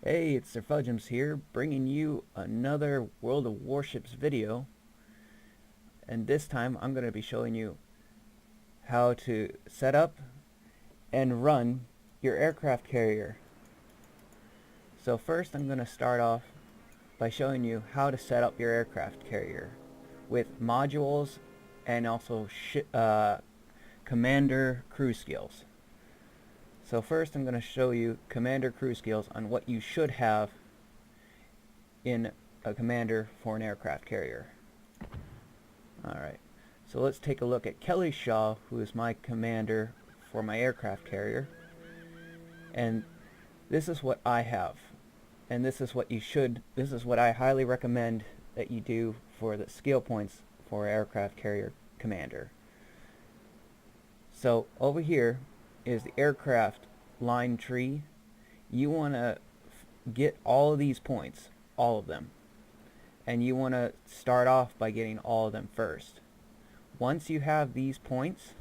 Hey, it's SirFudgeums here, bringing you another World of Warships video. And this time I'm going to be showing you how to set up and run your aircraft carrier. So first I'm going to start off by showing you how to set up your aircraft carrier with modules and also commander crew skills. So first I'm going to show you commander crew skills on what you should have in a commander for an aircraft carrier. Alright, so let's take a look at Kelly Shaw, who is my commander for my aircraft carrier. And this is what I have. And this is what I highly recommend that you do for the skill points for aircraft carrier commander. So over here is the aircraft line tree. You want to get all of these points, all of them. And you want to start off by getting all of them first. Once you have these points,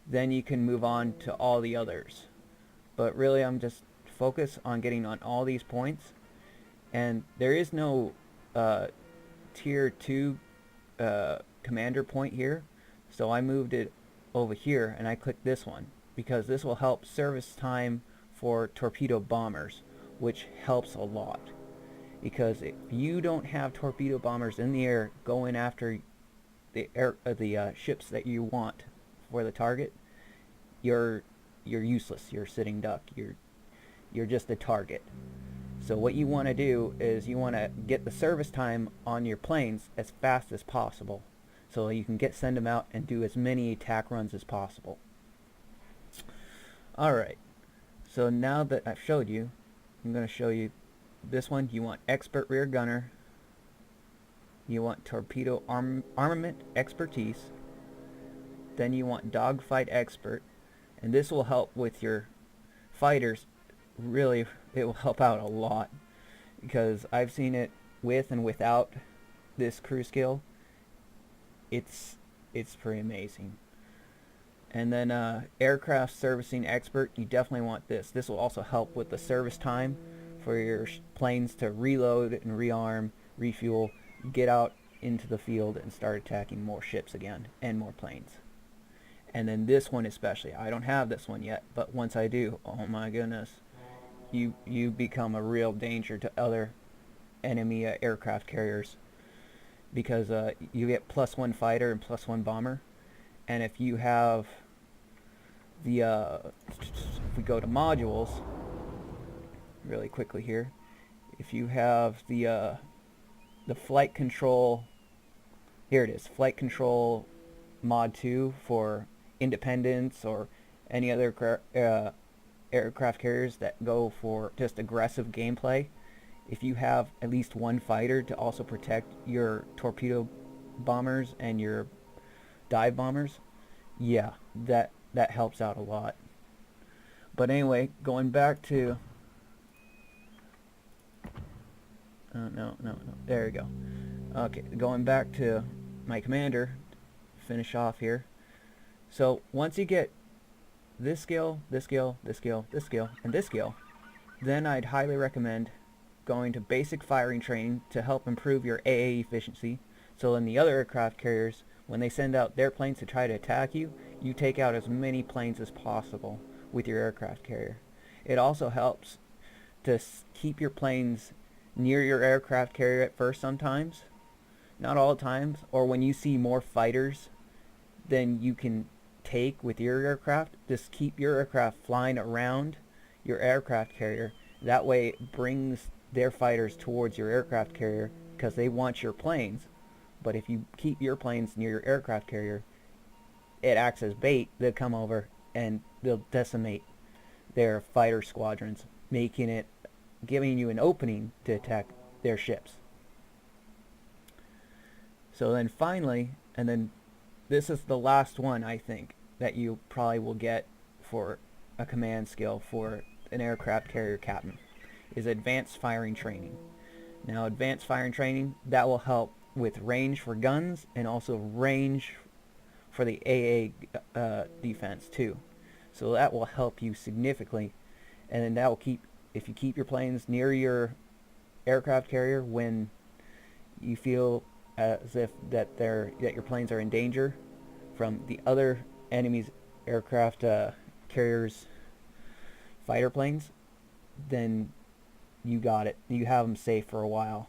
then you can move on to all the others. But really I'm just focused on getting on all these points. And there is no tier 2 commander point here. So I moved it over here and I clicked this one because this will help service time for torpedo bombers, which helps a lot. Because if you don't have torpedo bombers in the air going after the ships that you want for the target, you're useless. You're a sitting duck. You're just a target. So what you want to do is you want to get the service time on your planes as fast as possible, so you can send them out and do as many attack runs as possible. Alright, so now that I've showed you, I'm going to show you this one. You want expert rear gunner, you want torpedo armament expertise, then you want dogfight expert, and this will help with your fighters. Really, it will help out a lot because I've seen it with and without this crew skill. It's pretty amazing. And then aircraft servicing expert, you definitely want this. This will also help with the service time for your planes to reload and rearm, refuel, get out into the field and start attacking more ships again and more planes. And then this one especially, I don't have this one yet, but once I do, oh my goodness, you become a real danger to other enemy aircraft carriers, because you get +1 fighter and +1 bomber. And if you have the if we go to modules really quickly here, if you have the flight control, here it is, flight control mod 2 for independence or any other aircraft carriers that go for just aggressive gameplay. If you have at least one fighter to also protect your torpedo bombers and your dive bombers, yeah, that helps out a lot. But anyway, going back to no, there we go. Okay, going back to my commander, finish off here. So once you get this skill, this skill, this skill, this skill, and this skill, then I'd highly recommend going to basic firing training to help improve your AA efficiency. So in the other aircraft carriers, when they send out their planes to try to attack you, you take out as many planes as possible with your aircraft carrier. It also helps to keep your planes near your aircraft carrier at first sometimes, not all the times, or when you see more fighters than you can take with your aircraft, just keep your aircraft flying around your aircraft carrier. That way it brings their fighters towards your aircraft carrier because they want your planes. But if you keep your planes near your aircraft carrier, it acts as bait. They'll come over and they'll decimate their fighter squadrons, giving you an opening to attack their ships. So then finally, and then this is the last one I think that you probably will get for a command skill for an aircraft carrier captain, is advanced firing training. Now advanced firing training, that will help with range for guns and also range for the AA defense too. So that will help you significantly, and then that will keep if you keep your planes near your aircraft carrier when you feel as if that your planes are in danger from the other enemy's aircraft carriers fighter planes, then you got it. You have them safe for a while,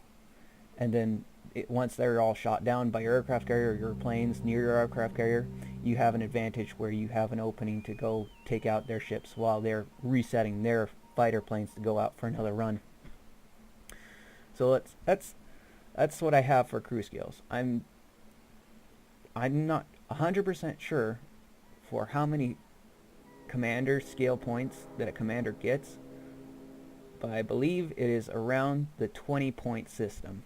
and then once they're all shot down by your aircraft carrier or your planes near your aircraft carrier, you have an advantage where you have an opening to go take out their ships while they're resetting their fighter planes to go out for another run. So that's what I have for crew skills. I'm not 100% sure for how many commander skill points that a commander gets, but I believe it is around the 20-point system.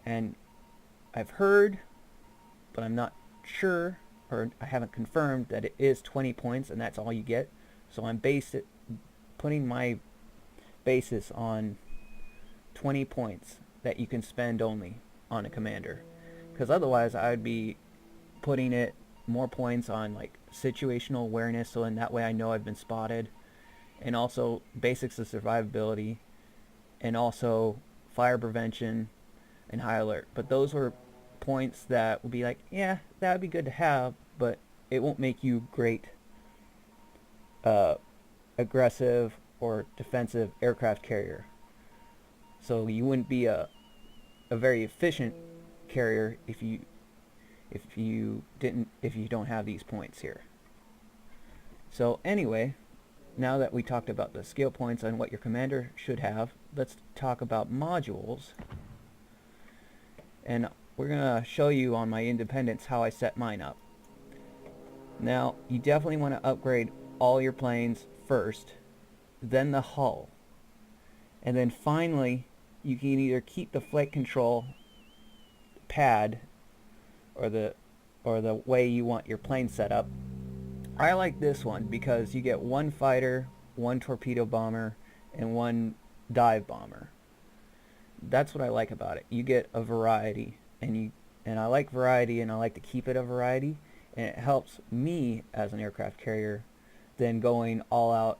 And I've heard, but I'm not sure, or I haven't confirmed that it is 20 points and that's all you get. So I'm putting my basis on 20 points that you can spend only on a commander, because otherwise I would be putting it more points on like situational awareness, so in that way I know I've been spotted, and also basics of survivability, and also fire prevention and high alert. But those were points that would be like, yeah, that would be good to have, but it won't make you great aggressive or defensive aircraft carrier. So you wouldn't be a very efficient carrier if you don't have these points here. So anyway, now that we talked about the skill points and what your commander should have, let's talk about modules. And we're gonna show you on my independents how I set mine up. Now, you definitely want to upgrade all your planes first, then the hull, and then finally you can either keep the flight control pad or the way you want your plane set up. I like this one because you get one fighter, one torpedo bomber, and one dive bomber. That's what I like about it. You get a variety, and I like variety, and I like to keep it a variety, and it helps me as an aircraft carrier than going all out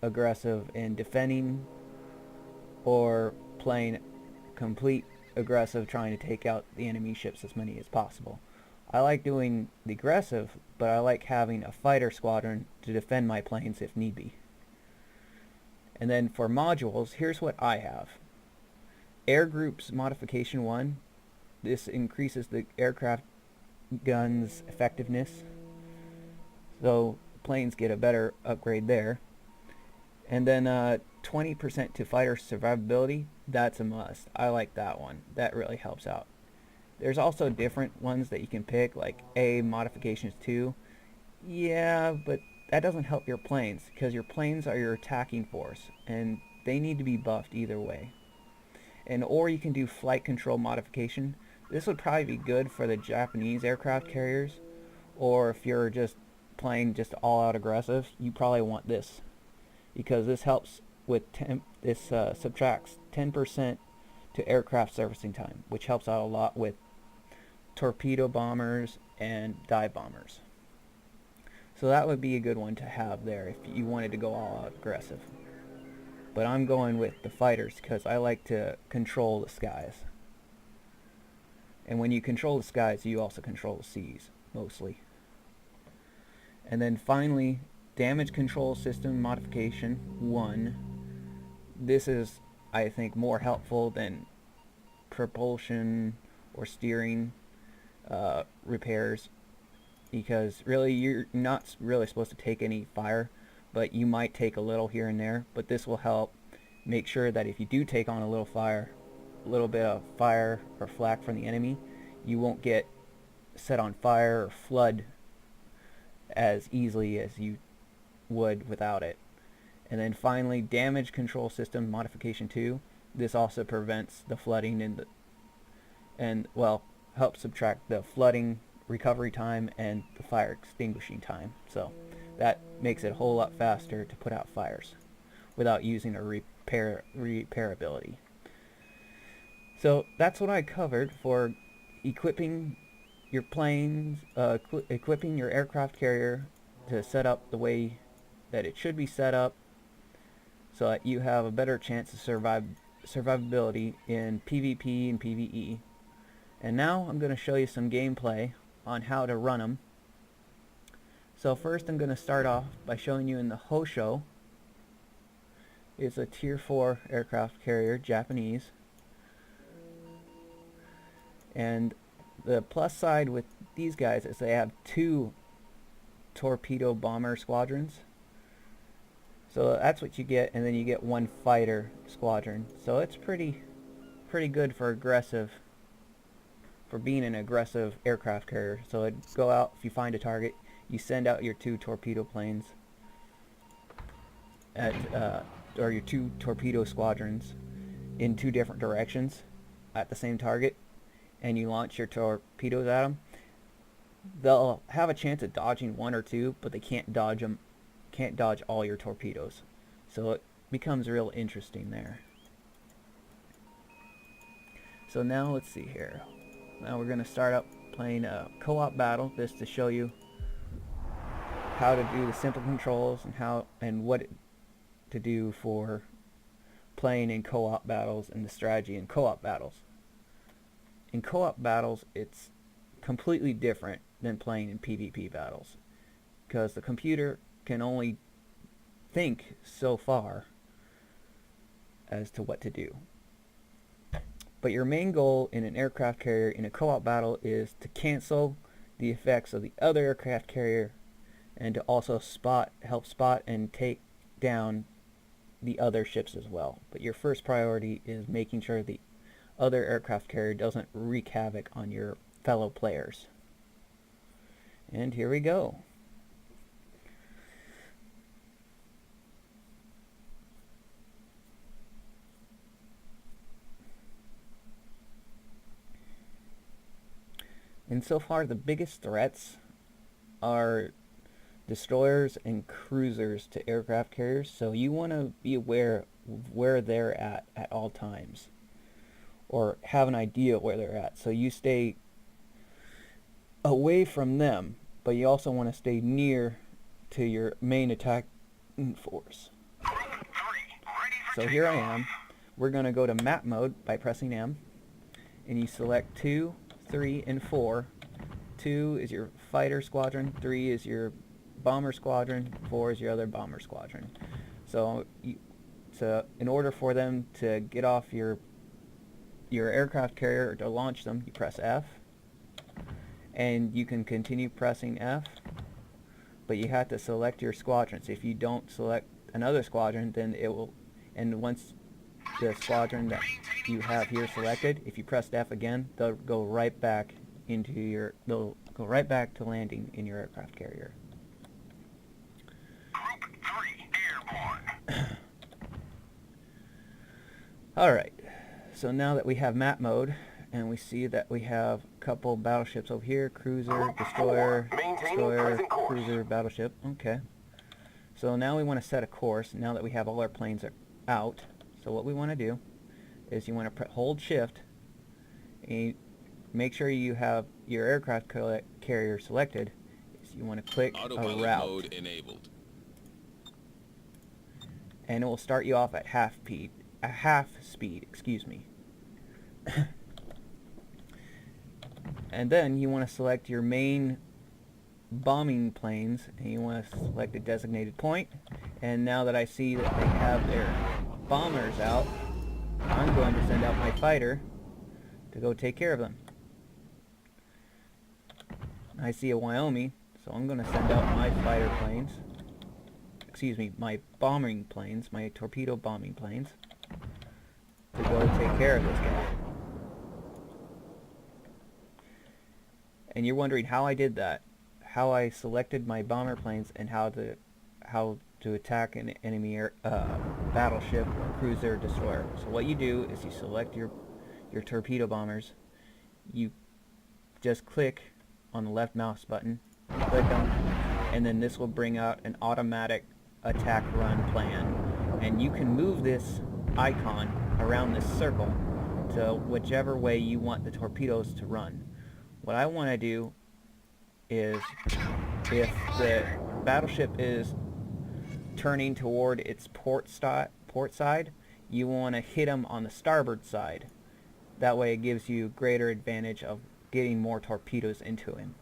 aggressive and defending, or playing complete aggressive trying to take out the enemy ships as many as possible. I like doing the aggressive, but I like having a fighter squadron to defend my planes if need be. And then for modules, here's what I have. Air Groups Modification 1. This increases the aircraft guns effectiveness, so planes get a better upgrade there. And then 20% to fighter survivability. That's a must. I like that one. That really helps out. There's also different ones that you can pick, like A Modifications 2. Yeah, but that doesn't help your planes, because your planes are your attacking force, and they need to be buffed either way. And or you can do Flight Control Modification. This would probably be good for the Japanese aircraft carriers, or if you're just playing just all-out aggressive, you probably want this, because this helps with subtracts 10% to aircraft servicing time, which helps out a lot with torpedo bombers and dive bombers. So that would be a good one to have there if you wanted to go all out aggressive. But I'm going with the fighters because I like to control the skies. And when you control the skies, you also control the seas, mostly. And then finally, Damage Control System Modification 1. This is, I think, more helpful than propulsion or steering repairs, because really you're not really supposed to take any fire, but you might take a little here and there. But this will help make sure that if you do take on a little bit of fire or flak from the enemy, you won't get set on fire or flood as easily as you would without it. And then finally, Damage Control System Modification 2. This also prevents the flooding and helps subtract the flooding recovery time and the fire extinguishing time. So that makes it a whole lot faster to put out fires without using a repairability. So that's what I covered for equipping your planes, equipping your aircraft carrier to set up the way that it should be set up, so that you have a better chance of survivability in PvP and PvE. And now I'm going to show you some gameplay on how to run them. So first I'm going to start off by showing you in the Hosho. It's a tier 4 aircraft carrier, Japanese. And the plus side with these guys is they have 2 torpedo bomber squadrons. So that's what you get, and then you get 1 fighter squadron. So it's pretty good for being an aggressive aircraft carrier. So it'd go out, if you find a target, you send out your 2 torpedo planes or your 2 torpedo squadrons in 2 different directions at the same target, and you launch your torpedoes at them. They'll have a chance of dodging 1 or 2, but they can't dodge all your torpedoes. So it becomes real interesting there. So now let's see here. Now we're going to start up playing a co-op battle, this to show you how to do the simple controls and what to do for playing in co-op battles and the strategy in co-op battles. In co-op battles, it's completely different than playing in PvP battles, because the computer can only think so far as to what to do. But your main goal in an aircraft carrier in a co-op battle is to cancel the effects of the other aircraft carrier, and to also help spot and take down the other ships as well. But your first priority is making sure the other aircraft carrier doesn't wreak havoc on your fellow players. And here we go. And so far the biggest threats are destroyers and cruisers to aircraft carriers, so you want to be aware of where they're at all times, or have an idea where they're at, so you stay away from them, but you also want to stay near to your main attack force. So here I am. We're going to go to map mode by pressing M, and you select 2, 3, and 4. 2 is your fighter squadron, 3 is your bomber squadron, 4 is your other bomber squadron. So in order for them to get off your aircraft carrier or to launch them, you press F, and you can continue pressing F, but you have to select your squadrons. If you don't select another squadron, then it will, and once the squadron that you have here selected, if you press F again, they'll go right back to landing in your aircraft carrier. Alright, so now that we have map mode, and we see that we have a couple battleships over here, cruiser, destroyer, cruiser, battleship. Okay. So now we want to set a course, now that we have all our planes out. So what we want to do is you want to hold shift, and make sure you have your aircraft carrier selected. So you want to click a route. Mode enabled. And it will start you off at half speed, excuse me. And then you want to select your main bombing planes, and you want to select a designated point. And now that I see that they have their bombers out, I'm going to send out my fighter to go take care of them. I see a Wyoming, so I'm going to send out my fighter planes, excuse me, my bombing planes, my torpedo bombing planes, to go take care of this guy. And you're wondering how I did that, how I selected my bomber planes, and how to attack an enemy battleship, cruiser, destroyer. So what you do is you select your torpedo bombers, you just click on the left mouse button, click them, and then this will bring out an automatic attack run plan, and you can move this icon around this circle to whichever way you want the torpedoes to run. What I want to do is, if the battleship is turning toward its port port side, you want to hit him on the starboard side. That way it gives you greater advantage of getting more torpedoes into him.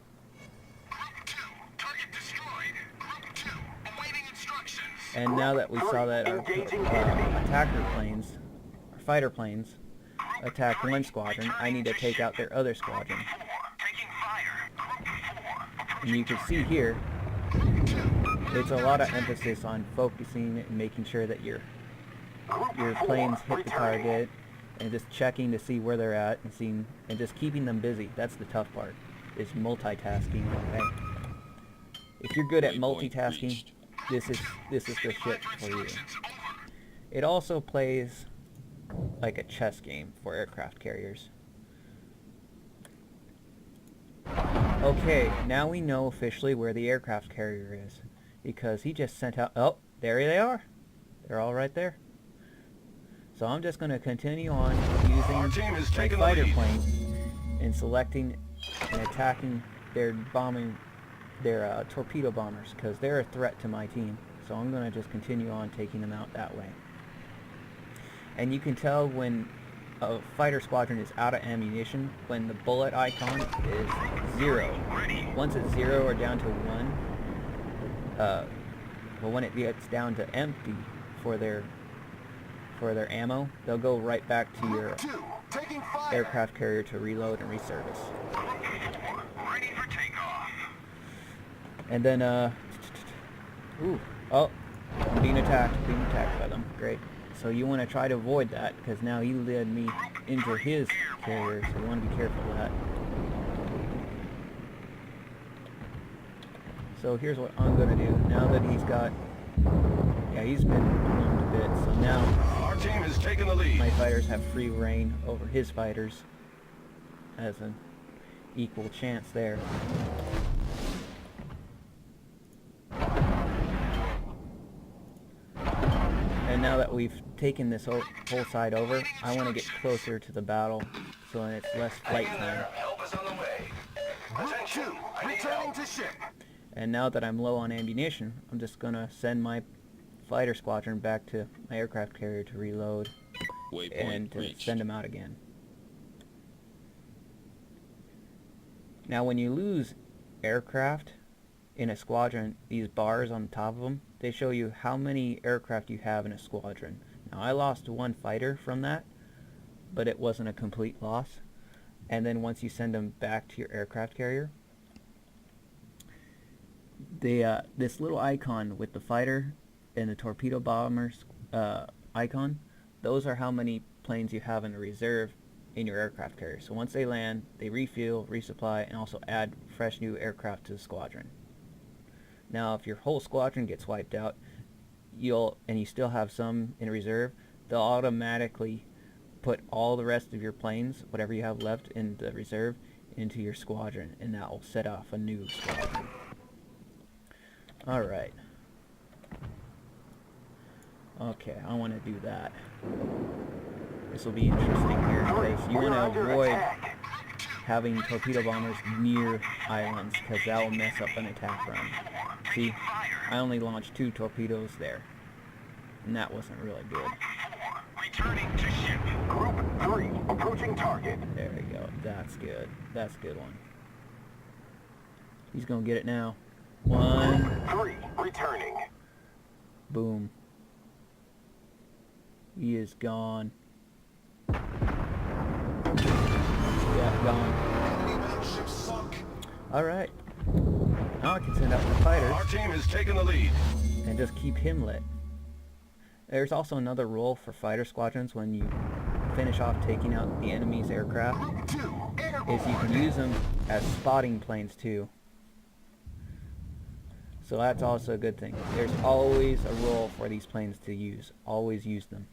Group 2, target destroyed. Group 2, awaiting instructions. And now that we saw that our attacker planes, or fighter planes, attack one squadron, I need to take out their other squadron. And you can see here, it's a lot of emphasis on focusing and making sure that your planes hit the target, and just checking to see where they're at and seeing, and just keeping them busy. That's the tough part, is multitasking. Okay? If you're good at multitasking, this is the shit for you. It also plays like a chess game for aircraft carriers. Okay, now we know officially where the aircraft carrier is, because he just sent out, oh, there they are. They're all right there. So I'm just going to continue on using my fighter plane and selecting and attacking their torpedo bombers, because they're a threat to my team. So I'm going to just continue on taking them out that way. And you can tell when a fighter squadron is out of ammunition when the bullet icon is 0. Once it's 0 or down to 1, well, when it gets down to empty for their ammo, they'll go right back to your aircraft carrier to reload and reservice. Ready for takeoff. And then, ooh, oh, I'm being attacked by them. Great. So you want to try to avoid that, because now he led me into his carrier, so you want to be careful of that. So here's what I'm going to do. Now that he's got, yeah, he's been ballooned a bit, so now our team has taken the lead. My fighters have free reign over his fighters. As an equal chance there. And now that we've taken this whole side over, I want to get closer to the battle so that it's less flight time. Help is on the way. Attention, returning to ship. And now that I'm low on ammunition, I'm just going to send my fighter squadron back to my aircraft carrier to reload and to send them out again. Now when you lose aircraft in a squadron, these bars on top of them, they show you how many aircraft you have in a squadron. Now I lost one fighter from that, but it wasn't a complete loss. And then once you send them back to your aircraft carrier, this little icon with the fighter and the torpedo bombers icon, those are how many planes you have in the reserve in your aircraft carrier. So once they land, they refuel, resupply, and also add fresh new aircraft to the squadron. Now if your whole squadron gets wiped out, and you still have some in reserve, they'll automatically put all the rest of your planes, whatever you have left in the reserve, into your squadron, and that will set off a new squadron. Alright. Okay, I want to do that. This will be interesting here, because you want to avoid having torpedo bombers near islands, because that will mess up an attack run. See, I only launched 2 torpedoes there, and that wasn't really good. Returning to ship. Group 3, approaching target. There we go. That's good. That's a good one. He's gonna get it now. 1. 3, returning. Boom. He is gone. Yeah, gone. Alright. Now I can send out the fighters. Our team has taken the lead. And just keep him lit. There's also another role for fighter squadrons when you finish off taking out the enemy's aircraft, is you can use them as spotting planes too. So that's also a good thing. There's always a role for these planes to use. Always use them.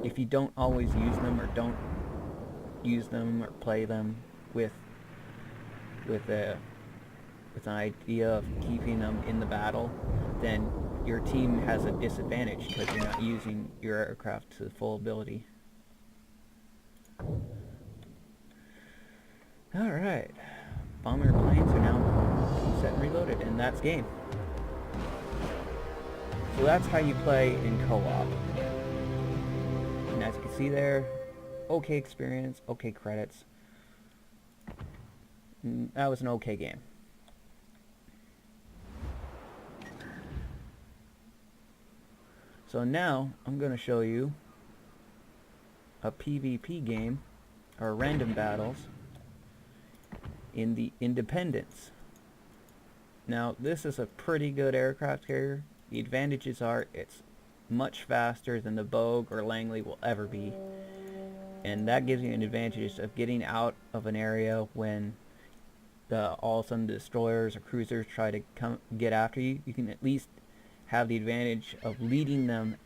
If you don't always use them, or don't use them or play them with an idea of keeping them in the battle, then your team has a disadvantage because you're not using your aircraft to full ability. Alright. Bomber planes are now set and reloaded, and that's game. So that's how you play in co-op. And as you can see there, okay experience, okay credits. That was an okay game. So now I'm going to show you a PvP game, or random battles, in the Independence. Now this is a pretty good aircraft carrier. The advantages are it's much faster than the Bogue or Langley will ever be, and that gives you an advantage of getting out of an area when all of a sudden destroyers or cruisers try to get after you. You can at least have the advantage of leading them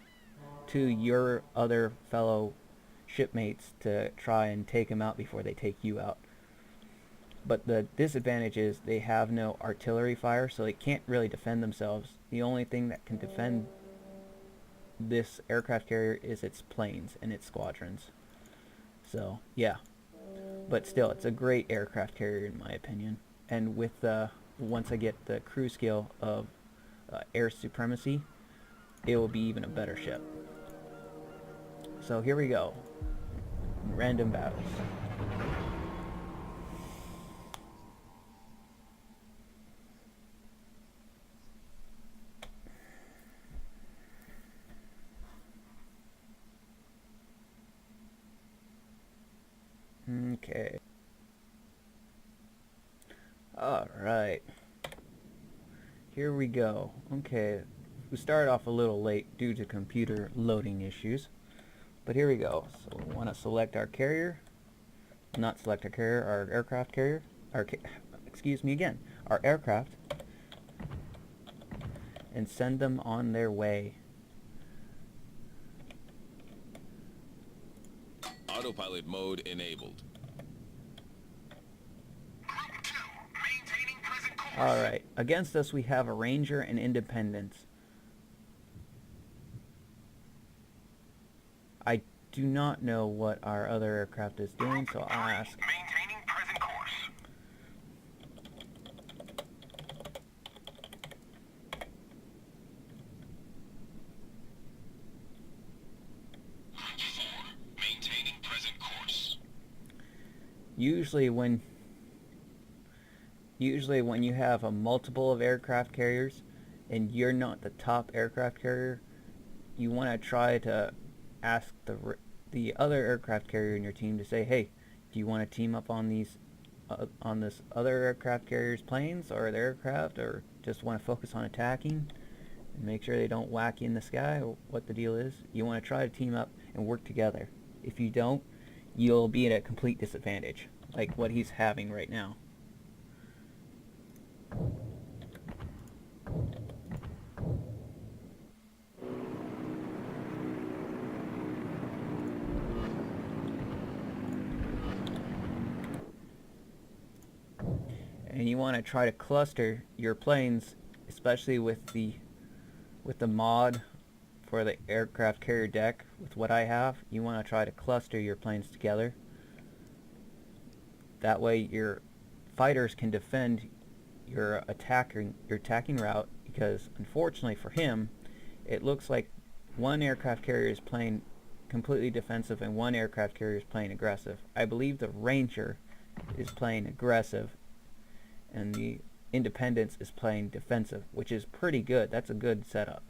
to your other fellow shipmates to try and take them out before they take you out. But the disadvantage is they have no artillery fire, so they can't really defend themselves. The only thing that can defend this aircraft carrier is its planes and its squadrons. So yeah, but still, it's a great aircraft carrier in my opinion. And with once I get the crew skill of air supremacy, it will be even a better ship. So here we go. Random battles. Okay. Alright. Here we go. Okay. We started off a little late due to computer loading issues. But here we go. So we want to select our carrier. Not select our carrier, our aircraft carrier. Excuse me again. Our aircraft. And send them on their way. Autopilot mode enabled. Group 2, maintaining present course. Alright. Against us we have a Ranger and Independence. I do not know what our other aircraft is doing, so I'll ask. Maintaining present course. Group 4, maintaining present course. Usually when you have a multiple of aircraft carriers and you're not the top aircraft carrier, you want to try to ask the other aircraft carrier in your team to say, hey, do you want to team up on these on this other aircraft carrier's planes or their aircraft, or just want to focus on attacking and make sure they don't whack you in the sky, or what the deal is. You want to try to team up and work together. If you don't, you'll be at a complete disadvantage, like what he's having right now. And you want to try to cluster your planes, especially with the mod for the aircraft carrier deck. With what I have, you want to try to cluster your planes together. That way your fighters can defend your attacking route, because unfortunately for him, it looks like one aircraft carrier is playing completely defensive and one aircraft carrier is playing aggressive. I believe the Ranger is playing aggressive and the Independence is playing defensive, which is pretty good. That's a good setup.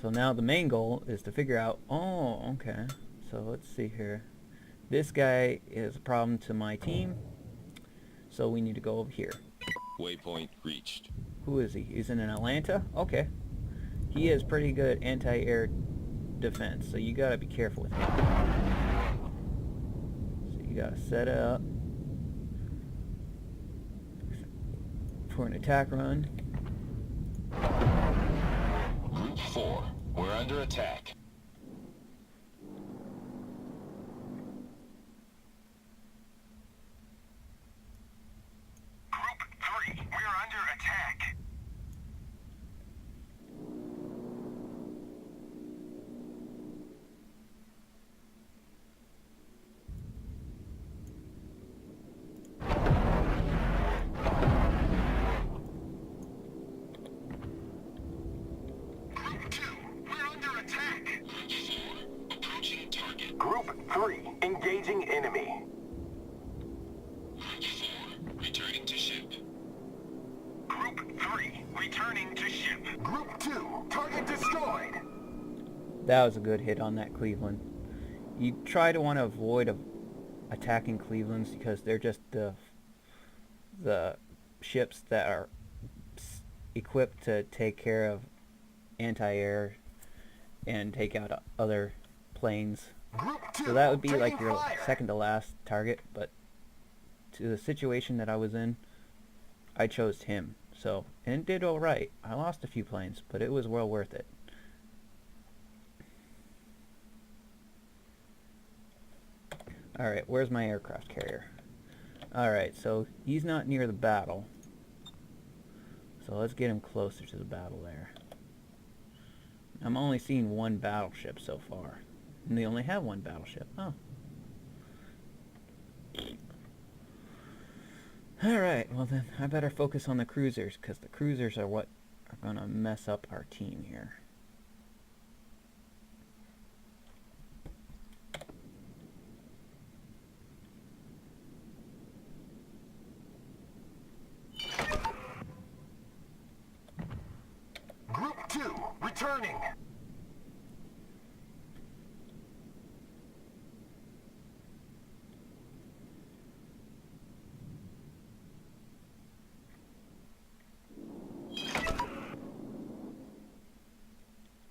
So now the main goal is to figure out, oh, okay, so let's see here. This guy is a problem to my team, so we need to go over here. Waypoint reached. Who is he? He's in an Atlanta? Okay. He is pretty good anti-air defense, so you gotta be careful with him. So you gotta set it up for an attack run. Group 4, we're under attack. Group 3, we're under attack. 3, engaging enemy. Group 4, returning to ship. Group 3, returning to ship. Group 2, target destroyed. That was a good hit on that Cleveland. You try to want to avoid attacking Clevelands because they're just the ships that are equipped to take care of anti-air and take out other planes. Group 2, So that would be like taking your fire. second to last target, but to the situation that I was in, I chose him. So, and it did alright. I lost a few planes, but it was well worth it. Alright, where's my aircraft carrier? Alright, so he's not near the battle. So let's get him closer to the battle there. I'm only seeing one battleship so far. And they only have one battleship. Oh. Alright, well then, I better focus on the cruisers, because the cruisers are what are going to mess up our team here. Group 2, returning.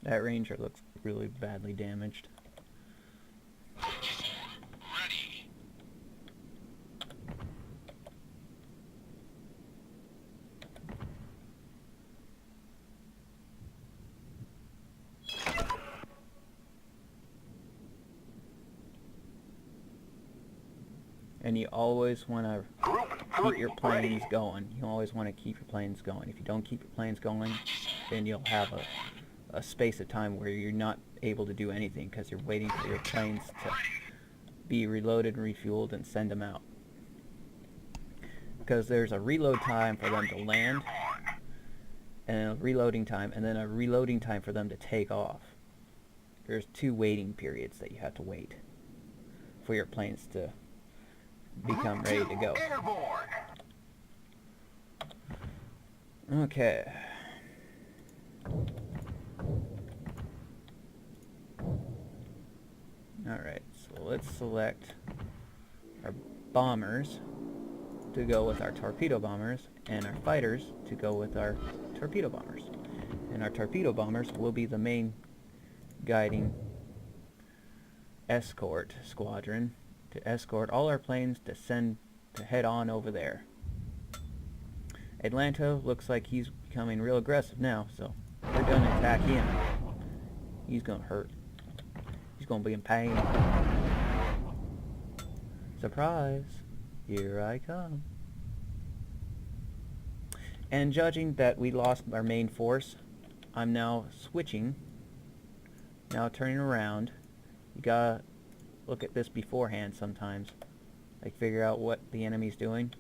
That Ranger looks really badly damaged. Ready. And you always want to Group keep 3, your planes ready. going. You always want to keep your planes going. If you don't keep your planes going, then you'll have a space of time where you're not able to do anything because you're waiting for your planes to be reloaded and refueled and send them out. Because there's a reload time for them to land, and a reloading time, and then a reloading time for them to take off. There's 2 waiting periods that you have to wait for your planes to become ready to go. Airborne. Okay. Alright, so let's select our bombers to go with our torpedo bombers, and our fighters to go with our torpedo bombers. And our torpedo bombers will be the main guiding escort squadron to escort all our planes to head on over there. Atlanta looks like he's becoming real aggressive now, so we're going to attack him. He's going to hurt. He's going to be in pain. Surprise! Here I come. And judging that we lost our main force, I'm now switching. Now turning around. You gotta look at this beforehand sometimes. Like figure out what the enemy's doing.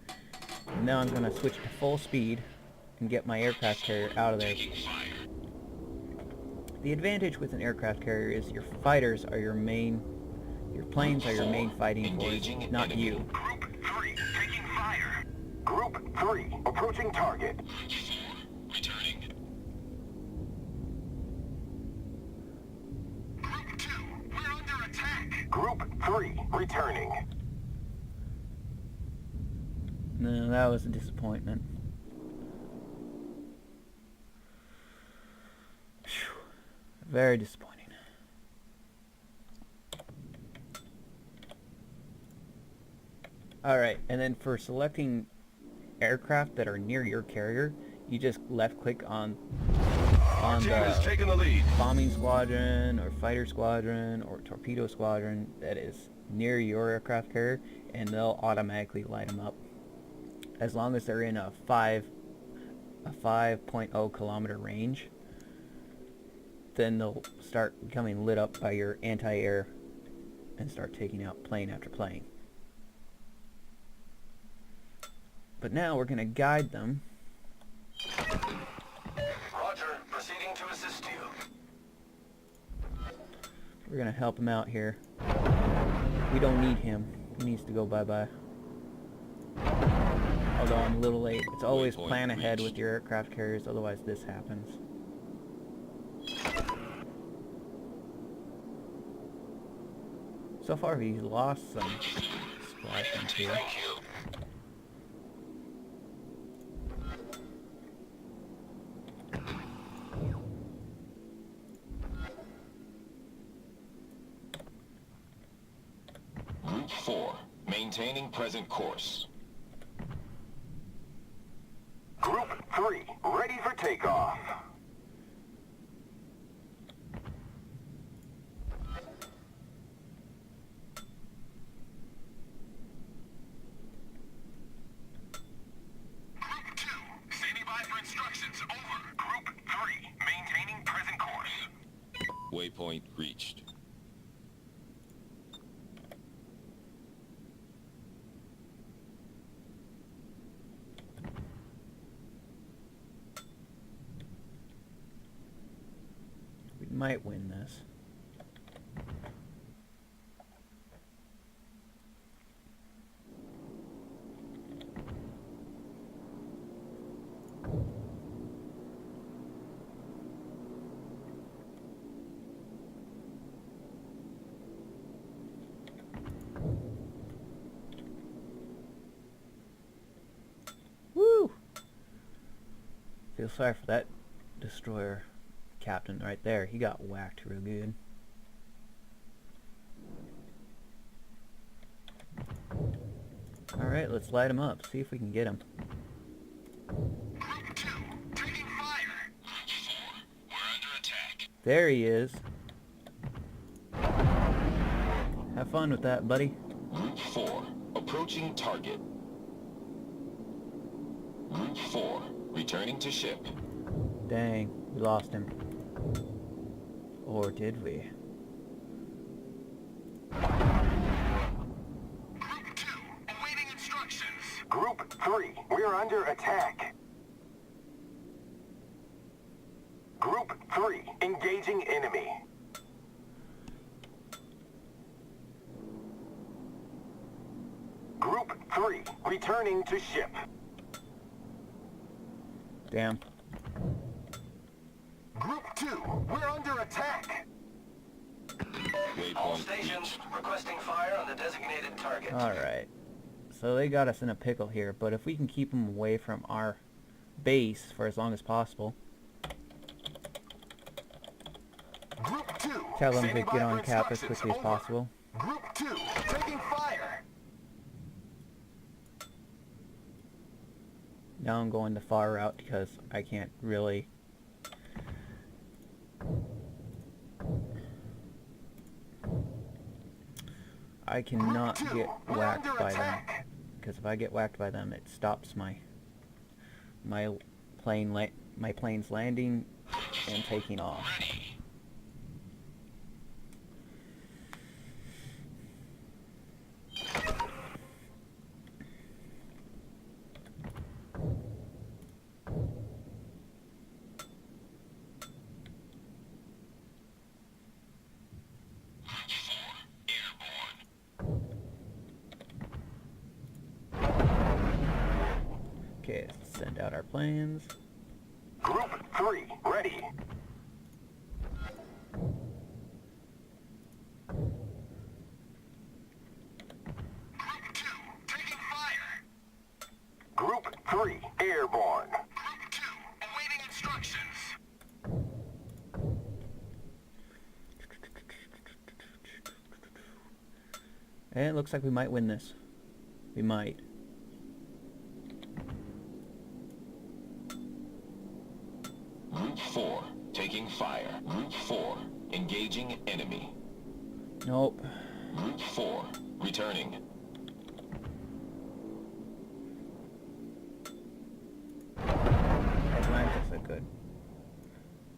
And now I'm gonna switch to full speed and get my aircraft carrier out of there. Taking fire. The advantage with an aircraft carrier is your fighters are your planes are your main fighting force, not you. Group 3, taking fire. Group 3, approaching target. Returning. Group 2, we're under attack. Group 3, returning. No, that was a disappointment. Phew. Very disappointing. Alright, and then for selecting aircraft that are near your carrier, you just left click on the taking the lead. bombing squadron or fighter squadron or torpedo squadron that is near your aircraft carrier, and they'll automatically light them up. As long as they're in a 5.0 kilometer range, then they'll start becoming lit up by your anti-air and start taking out plane after plane. But now we're going to guide them. Roger, proceeding to assist you. We're going to help them out here. We don't need him. He needs to go bye-bye. Although I'm a little late. It's always Waypoint plan ahead reached. with your aircraft carriers, otherwise this happens. So far he's lost some squadrons here. Thank you. Route 4. Maintaining present course. Group 3, ready for takeoff. Group 2, standing by for instructions. Over. Group 3, maintaining present course. Waypoint reached. We might win this. Woo! Feel sorry for that destroyer captain right there. He got whacked real good. Alright, let's light him up. See if we can get him. Group 2, taking fire. Group 4. We're under attack. There he is. Have fun with that, buddy. Route 4. Approaching target. Route 4. Returning to ship. Dang, we lost him. Or did we? Group 2, awaiting instructions. Group 3, we're under attack. Group 3, engaging enemy. Group 3, returning to ship. Damn. Group 2, we're under attack. All Waypoint stations reached. requesting fire on the designated target. Alright. So they got us in a pickle here, but if we can keep them away from our base for as long as possible. Group 2, Tell them to standing get by on for cap as instructions. quickly as Over. possible. Group 2, taking fire. Now I'm going the far route because I can't really... I cannot Group 2, get we're whacked under by them. attack. Because if I get whacked by them, it stops my plane's landing and taking off. Ready. Okay, let's send out our planes. Group 3, ready. Group 2, taking fire. Group 3, airborne. Group 2, awaiting instructions. And it looks like we might win this. We might. Route 4. Taking fire. Route 4. Engaging enemy. Nope. Route 4. Returning. Atlantic's a good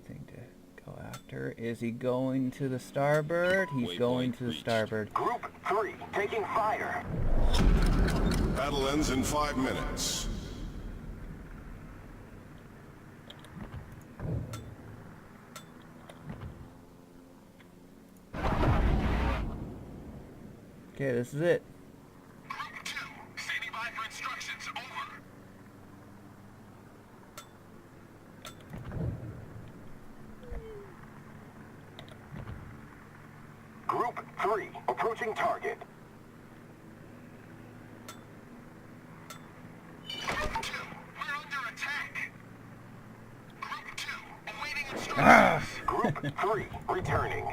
thing to go after. Is he going to the starboard? He's Waypoint going to the reached. starboard. Group 3, taking fire. Battle ends in 5 minutes. Okay, this is it. Group 2, standing by for instructions. Over. Group 3, approaching target. Group 2, we're under attack. Group 2, awaiting instructions. Group 3, returning.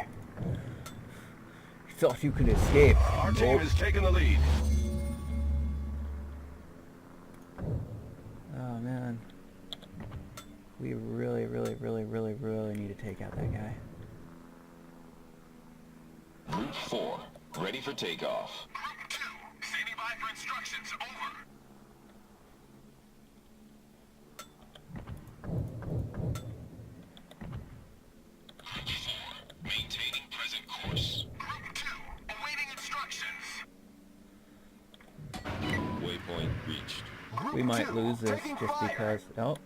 Thought you could escape. Our team is taking the lead. Oh man. We really need to take out that guy. Route 4, ready for takeoff. Group 2, standing by for instructions. Over. Group 4, maintaining present course. Group 2, awaiting instructions. Waypoint reached. Group We might 2, lose this taking just fire. because. Oh.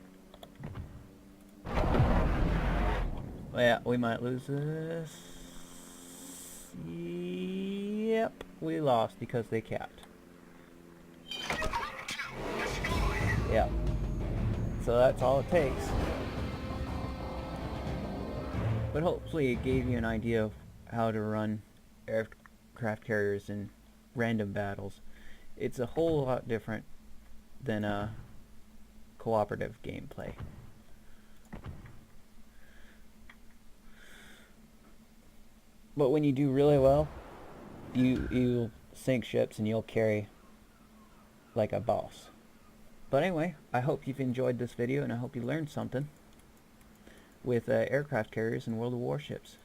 Yeah, we might lose this. Yep, we lost because they capped. Group 2, destroyed. Yep. So that's all it takes. But hopefully it gave you an idea of how to run aircraft carriers in random battles. It's a whole lot different than a cooperative gameplay. But when you do really well, you'll sink ships and you'll carry like a boss. But anyway, I hope you've enjoyed this video and I hope you learned something with aircraft carriers and World of Warships.